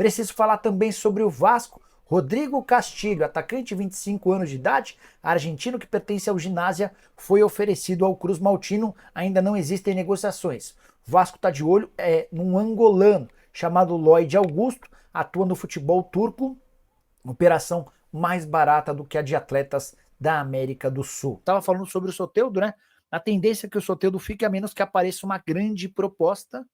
Preciso falar também sobre o Vasco. Rodrigo Castilho, atacante de 25 anos de idade, argentino que pertence ao Ginásia, foi oferecido ao Cruz Maltino. Ainda não existem negociações. O Vasco está de olho num angolano chamado Lloyd Augusto, atua no futebol turco, operação mais barata do que a de atletas da América do Sul. Tava falando sobre o Soteldo, né? A tendência é que o Soteldo fique a menos que apareça uma grande proposta.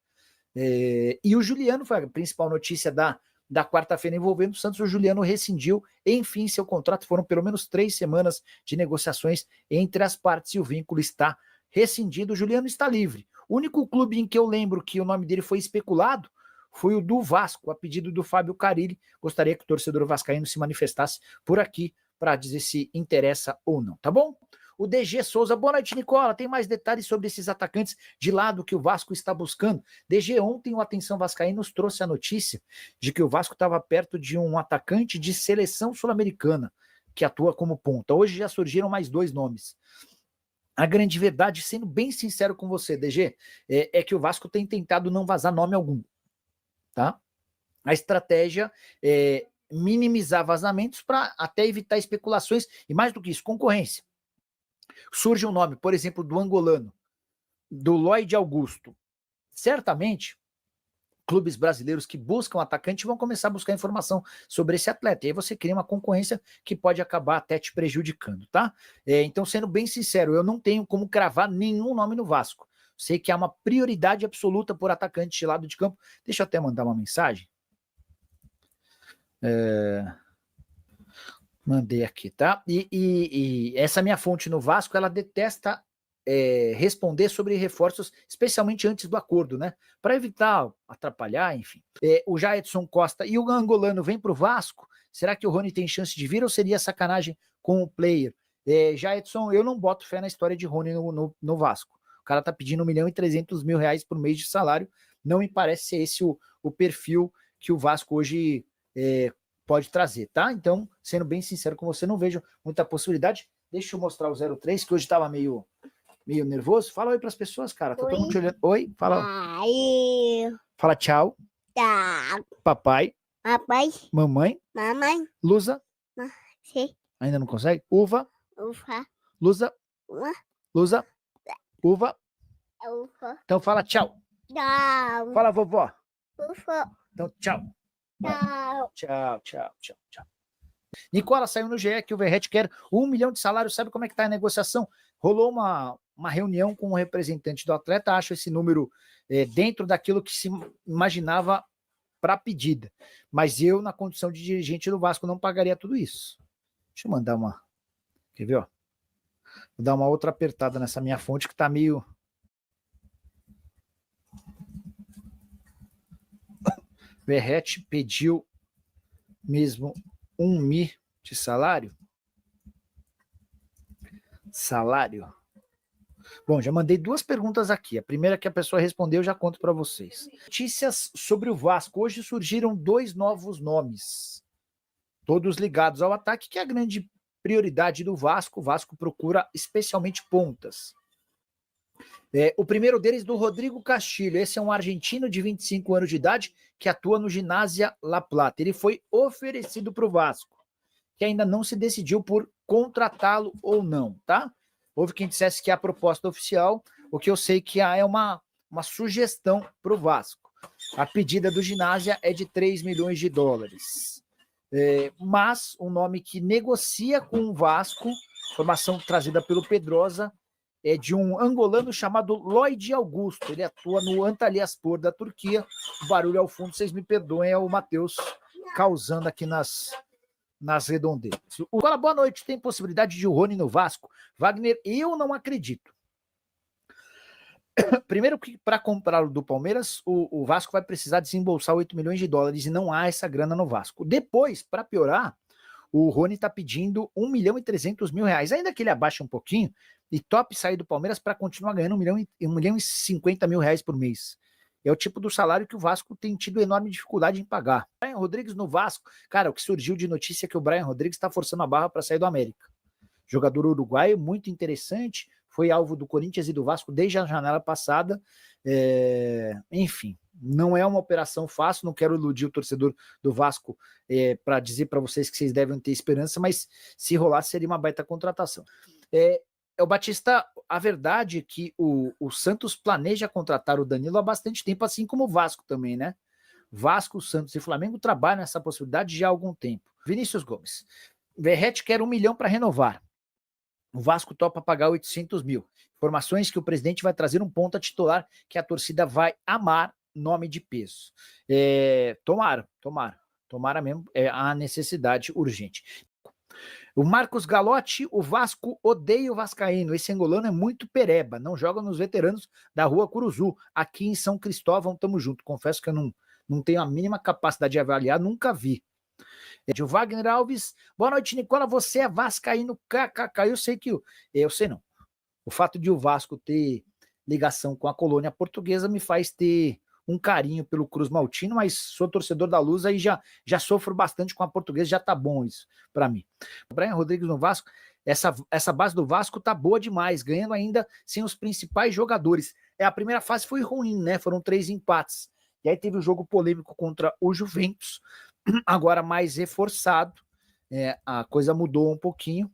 E o Juliano foi a principal notícia da quarta-feira envolvendo o Santos. O Juliano rescindiu, enfim, seu contrato. Foram pelo menos 3 semanas de negociações entre as partes e o vínculo está rescindido. O Juliano está livre. O único clube em que eu lembro que o nome dele foi especulado foi o do Vasco, a pedido do Fábio Carille. Gostaria que o torcedor vascaíno se manifestasse por aqui para dizer se interessa ou não, tá bom? O DG Souza, boa noite, Nicola. Tem mais detalhes sobre esses atacantes de lado que o Vasco está buscando? DG, ontem o Atenção Vascaíno nos trouxe a notícia de que o Vasco estava perto de um atacante de seleção sul-americana que atua como ponta. Hoje já surgiram mais 2 nomes. A grande verdade, sendo bem sincero com você, DG, é que o Vasco tem tentado não vazar nome algum, tá? A estratégia é minimizar vazamentos para até evitar especulações e, mais do que isso, concorrência. Surge um nome, por exemplo, do angolano, do Lloyd Augusto. Certamente, clubes brasileiros que buscam atacante vão começar a buscar informação sobre esse atleta. E aí você cria uma concorrência que pode acabar até te prejudicando, tá? Então, sendo bem sincero, eu não tenho como cravar nenhum nome no Vasco. Sei que há uma prioridade absoluta por atacante de lado de campo. Deixa eu até mandar uma mensagem. Mandei aqui, tá? E essa minha fonte no Vasco, ela detesta responder sobre reforços, especialmente antes do acordo, né? Para evitar atrapalhar, enfim. O Jaedson Costa e o angolano vem para o Vasco. Será que o Rony tem chance de vir ou seria sacanagem com o player? Jaedson, eu não boto fé na história de Rony no Vasco. O cara tá pedindo 1.300.000 reais por mês de salário. Não me parece ser esse o perfil que o Vasco hoje pode trazer, tá? Então, sendo bem sincero com você, não vejo muita possibilidade. Deixa eu mostrar o 03, que hoje estava meio nervoso. Fala oi para as pessoas, cara. Tá todo mundo te olhando. Oi, fala. Aí, Fala tchau. tá. Papai, Papai, mamãe, mamãe, Lusa. você, Ainda não consegue? Uva, ufa, Lusa, uma, Lusa, uva. ufa, Então fala tchau. tchau, Fala vovó. ufa, Então tchau. tchau. Tchau, tchau, tchau, tchau. Nicola, saiu no GE que o Verratti quer 1 milhão de salário. Sabe como é que tá a negociação? Rolou uma reunião com o representante do atleta. Acho esse número dentro daquilo que se imaginava para a pedida. Mas eu, na condição de dirigente do Vasco, não pagaria tudo isso. Deixa eu mandar uma... Quer ver, ó? Vou dar uma outra apertada nessa minha fonte que tá meio... Verratti pediu mesmo 1 mi de salário? Salário? Bom, já mandei 2 perguntas aqui. A primeira que a pessoa respondeu, eu já conto para vocês. Notícias sobre o Vasco. Hoje surgiram 2 novos nomes, todos ligados ao ataque, que é a grande prioridade do Vasco. O Vasco procura especialmente pontas. O primeiro deles do Rodrigo Castilho. Esse é um argentino de 25 anos de idade que atua no Ginásia La Plata. Ele foi oferecido para o Vasco, que ainda não se decidiu por contratá-lo ou não, tá? Houve quem dissesse que é a proposta oficial, o que eu sei que é uma sugestão para o Vasco. A pedida do Ginásia é de 3 milhões de dólares. Mas um nome que negocia com o Vasco, informação trazida pelo Pedrosa, é de um angolano chamado Lloyd Augusto. Ele atua no Antalyaspor da Turquia. O barulho ao fundo, vocês me perdoem, é o Matheus causando aqui nas redondezas. Fala, boa noite. Tem possibilidade de o Rony no Vasco? Wagner, eu não acredito. Primeiro que para comprá-lo do Palmeiras, o Vasco vai precisar desembolsar 8 milhões de dólares e não há essa grana no Vasco. Depois, para piorar, o Rony está pedindo 1.300.000 reais, ainda que ele abaixe um pouquinho e tope sair do Palmeiras para continuar ganhando 1.050.000 reais por mês. É o tipo do salário que o Vasco tem tido enorme dificuldade em pagar. Brian Rodrigues no Vasco, cara, o que surgiu de notícia é que o Brian Rodrigues está forçando a barra para sair do América. Jogador uruguaio, muito interessante, foi alvo do Corinthians e do Vasco desde a janela passada. Enfim, Não é uma operação fácil, não quero iludir o torcedor do Vasco para dizer para vocês que vocês devem ter esperança, mas se rolar seria uma baita contratação. O Batista, a verdade é que o Santos planeja contratar o Danilo há bastante tempo, assim como o Vasco também, né? Vasco, Santos e Flamengo trabalham nessa possibilidade já há algum tempo. Vinícius Gomes. Verratti quer 1 milhão para renovar. O Vasco topa pagar 800 mil. Informações que o presidente vai trazer um ponta titular que a torcida vai amar, nome de peso. Tomara mesmo, a necessidade urgente. O Marcos Galotti, o Vasco odeia o vascaíno, esse angolano é muito pereba, não joga nos veteranos da rua Curuzu, aqui em São Cristóvão, tamo junto, confesso que eu não tenho a mínima capacidade de avaliar, nunca vi. O Wagner Alves, boa noite, Nicola, você é vascaíno, kkk, eu sei não, o fato de o Vasco ter ligação com a colônia portuguesa me faz ter um carinho pelo Cruz Maltino, mas sou torcedor da Luz, aí já sofro bastante com a Portuguesa, já tá bom isso para mim. O Brian Rodrigues no Vasco, essa base do Vasco tá boa demais, ganhando ainda sem os principais jogadores. A primeira fase foi ruim, né? Foram 3 empates. E aí teve o jogo polêmico contra o Juventus, agora mais reforçado, a coisa mudou um pouquinho.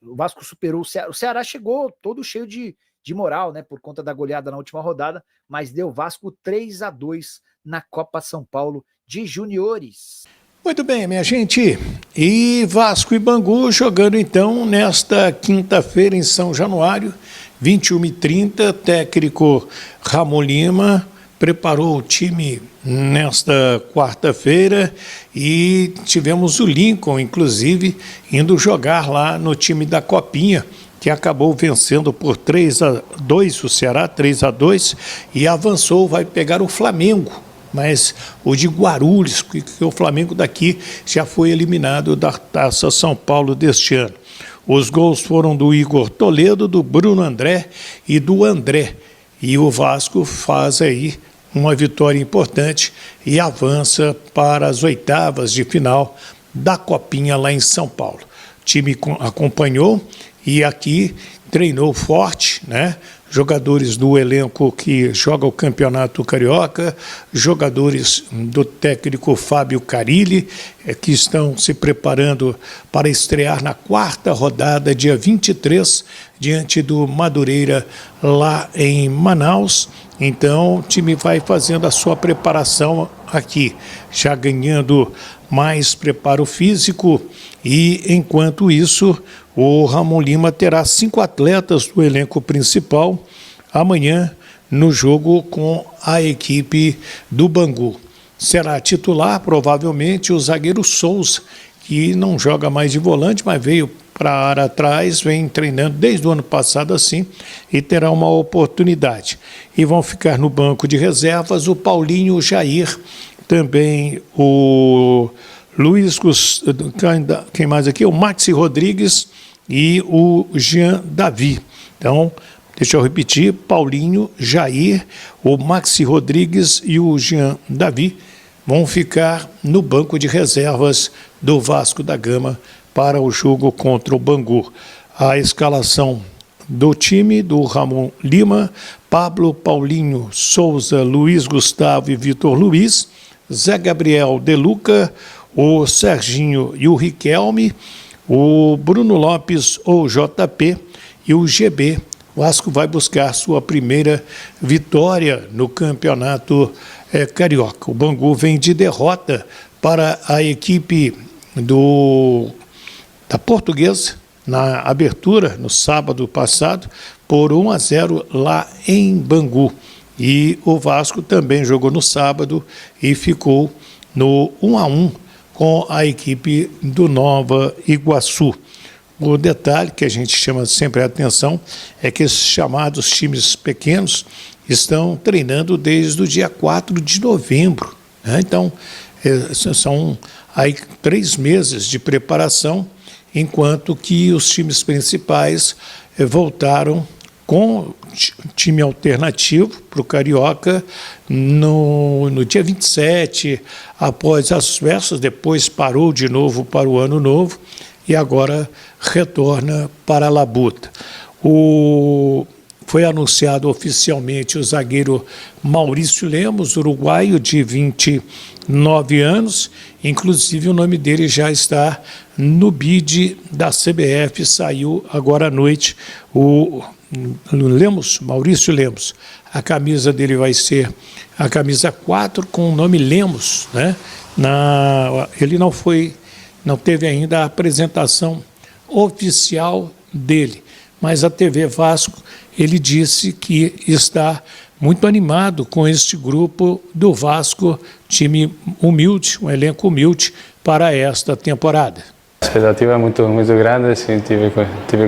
O Vasco superou o Ceará chegou todo cheio de moral, né, por conta da goleada na última rodada, mas deu Vasco 3-2 na Copa São Paulo de Juniores. Muito bem, minha gente. E Vasco e Bangu jogando então nesta quinta-feira em São Januário, 21h30, técnico Ramon Lima preparou o time nesta quarta-feira e tivemos o Lincoln, inclusive, indo jogar lá no time da Copinha, que acabou vencendo por 3-2 o Ceará, 3-2, e avançou, vai pegar o Flamengo, mas o de Guarulhos, que o Flamengo daqui já foi eliminado da Taça São Paulo deste ano. Os gols foram do Igor Toledo, do Bruno André e do André, e o Vasco faz aí uma vitória importante e avança para as oitavas de final da Copinha lá em São Paulo. O time acompanhou e aqui treinou forte, né? Jogadores do elenco que joga o Campeonato Carioca, jogadores do técnico Fábio Carilli, que estão se preparando para estrear na quarta rodada, dia 23, diante do Madureira, lá em Manaus. Então, o time vai fazendo a sua preparação aqui, já ganhando mais preparo físico e, enquanto isso, o Ramon Lima terá 5 atletas do elenco principal amanhã no jogo com a equipe do Bangu. Será titular, provavelmente, o zagueiro Souza, que não joga mais de volante, mas veio para a área atrás, vem treinando desde o ano passado assim, e terá uma oportunidade. E vão ficar no banco de reservas o Paulinho Jair, também o Luiz Gustavo, quem mais aqui? O Maxi Rodrigues e o Jean Davi. Então, deixa eu repetir, Paulinho, Jair, o Maxi Rodrigues e o Jean Davi vão ficar no banco de reservas do Vasco da Gama para o jogo contra o Bangu. A escalação do time do Ramon Lima: Pablo, Paulinho, Souza, Luiz Gustavo e Vitor Luiz, Zé Gabriel, De Luca, o Serginho e o Riquelme, o Bruno Lopes ou JP e o GB. O Vasco vai buscar sua primeira vitória no Campeonato Carioca. O Bangu vem de derrota para a equipe da Portuguesa na abertura, no sábado passado, por 1-0 lá em Bangu. E o Vasco também jogou no sábado e ficou no 1-1 com a equipe do Nova Iguaçu. O detalhe que a gente chama sempre a atenção é que esses chamados times pequenos estão treinando desde o dia 4 de novembro. Né? Então, são aí 3 meses de preparação, enquanto que os times principais voltaram com time alternativo para o Carioca no dia 27, após as festas, depois parou de novo para o Ano Novo e agora retorna para a Labuta. O foi anunciado oficialmente o zagueiro Maurício Lemos, uruguaio de 29 anos. Inclusive o nome dele já está no bid da CBF, saiu agora à noite o Lemos, Maurício Lemos. A camisa dele vai ser a camisa 4 com o nome Lemos, né? Ele não teve ainda a apresentação oficial dele, mas a TV Vasco, ele disse que está muito animado com este grupo do Vasco, time humilde, um elenco humilde para esta temporada. A expectativa é muito grande, sim, tive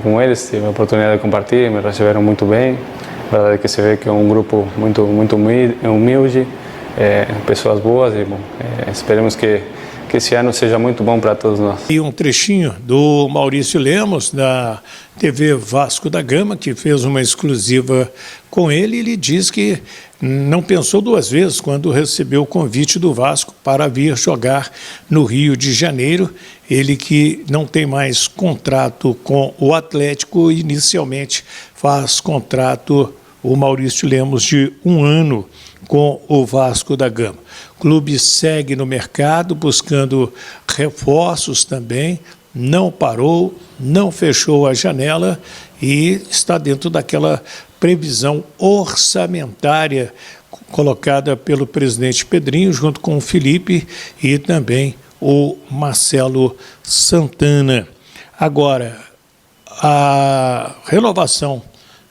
com eles, tive a oportunidade de compartilhar, me receberam muito bem. A verdade é que se vê que é um grupo muito humilde, pessoas boas e esperemos que esse ano seja muito bom para todos nós. E um trechinho do Maurício Lemos, da TV Vasco da Gama, que fez uma exclusiva com ele. Ele diz que não pensou duas vezes quando recebeu o convite do Vasco para vir jogar no Rio de Janeiro. Ele que não tem mais contrato com o Atlético, inicialmente faz contrato, o Maurício Lemos, de 1 ano com o Vasco da Gama. O clube segue no mercado buscando reforços também, não parou, não fechou a janela e está dentro daquela previsão orçamentária colocada pelo presidente Pedrinho, junto com o Felipe e também o Marcelo Santana. Agora, a renovação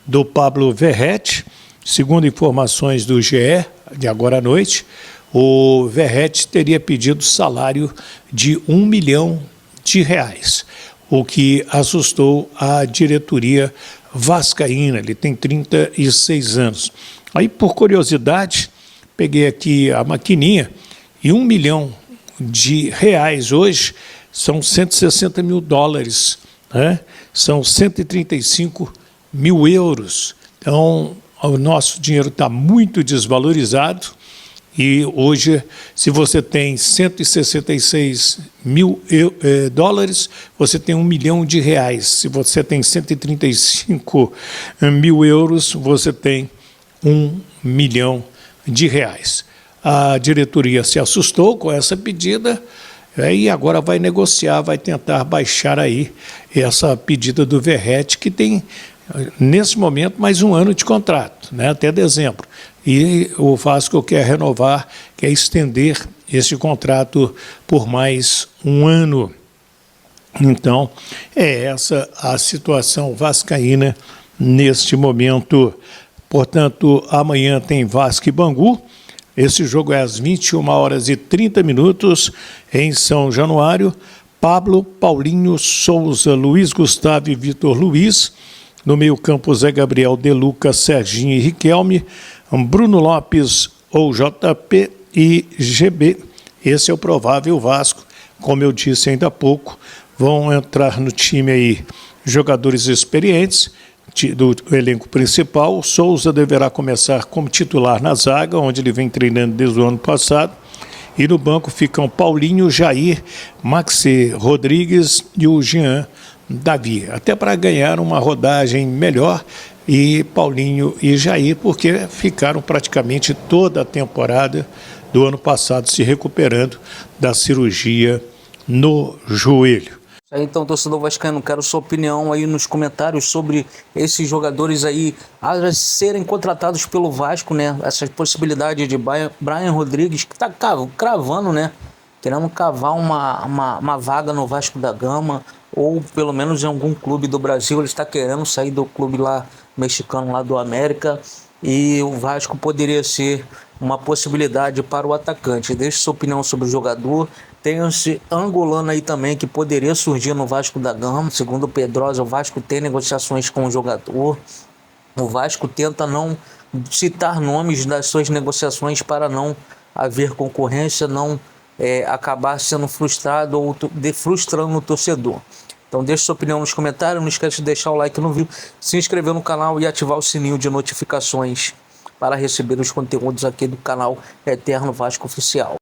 do Pablo Verratti, segundo informações do GE, de agora à noite, o Verratti teria pedido salário de R$ 1 milhão, o que assustou a diretoria vascaína. Ele tem 36 anos. Aí, por curiosidade, peguei aqui a maquininha e R$ 1 milhão hoje são 160 mil dólares, né? São 135 mil euros. Então, o nosso dinheiro está muito desvalorizado e hoje, se você tem 166 mil dólares, você tem R$ 1 milhão. Se você tem 135 mil euros, você tem R$ 1 milhão. A diretoria se assustou com essa pedida e agora vai negociar, vai tentar baixar aí essa pedida do Verratti, que tem, nesse momento, mais 1 ano de contrato, né, até dezembro. E o Vasco quer renovar, quer estender esse contrato por mais 1 ano. Então, é essa a situação vascaína neste momento. Portanto, amanhã tem Vasco e Bangu. Esse jogo é às 21h30 em São Januário. Pablo, Paulinho, Souza, Luiz Gustavo e Vitor Luiz. No meio-campo, Zé Gabriel, De Lucas, Serginho e Riquelme. Bruno Lopes ou JP e GB. Esse é o provável Vasco. Como eu disse ainda há pouco, vão entrar no time aí jogadores experientes do elenco principal. O Souza deverá começar como titular na zaga, onde ele vem treinando desde o ano passado. E no banco ficam Paulinho, Jair, Maxi Rodrigues e o Jean Davi. Até para ganhar uma rodagem melhor, e Paulinho e Jair, porque ficaram praticamente toda a temporada do ano passado se recuperando da cirurgia no joelho. Então, torcedor vascaíno, quero sua opinião aí nos comentários sobre esses jogadores aí a serem contratados pelo Vasco, né? Essa possibilidade de Brian Rodrigues, que está cravando, né? Querendo cavar uma vaga no Vasco da Gama, ou pelo menos em algum clube do Brasil. Ele está querendo sair do clube lá mexicano, lá do América, e o Vasco poderia ser uma possibilidade para o atacante. Deixe sua opinião sobre o jogador. Tem esse angolano aí também que poderia surgir no Vasco da Gama. Segundo o Pedrosa, o Vasco tem negociações com o jogador. O Vasco tenta não citar nomes das suas negociações para não haver concorrência, não acabar sendo frustrado ou frustrando o torcedor. Então deixe sua opinião nos comentários, não esquece de deixar o like no vídeo, se inscrever no canal e ativar o sininho de notificações para receber os conteúdos aqui do canal Eterno Vasco Oficial.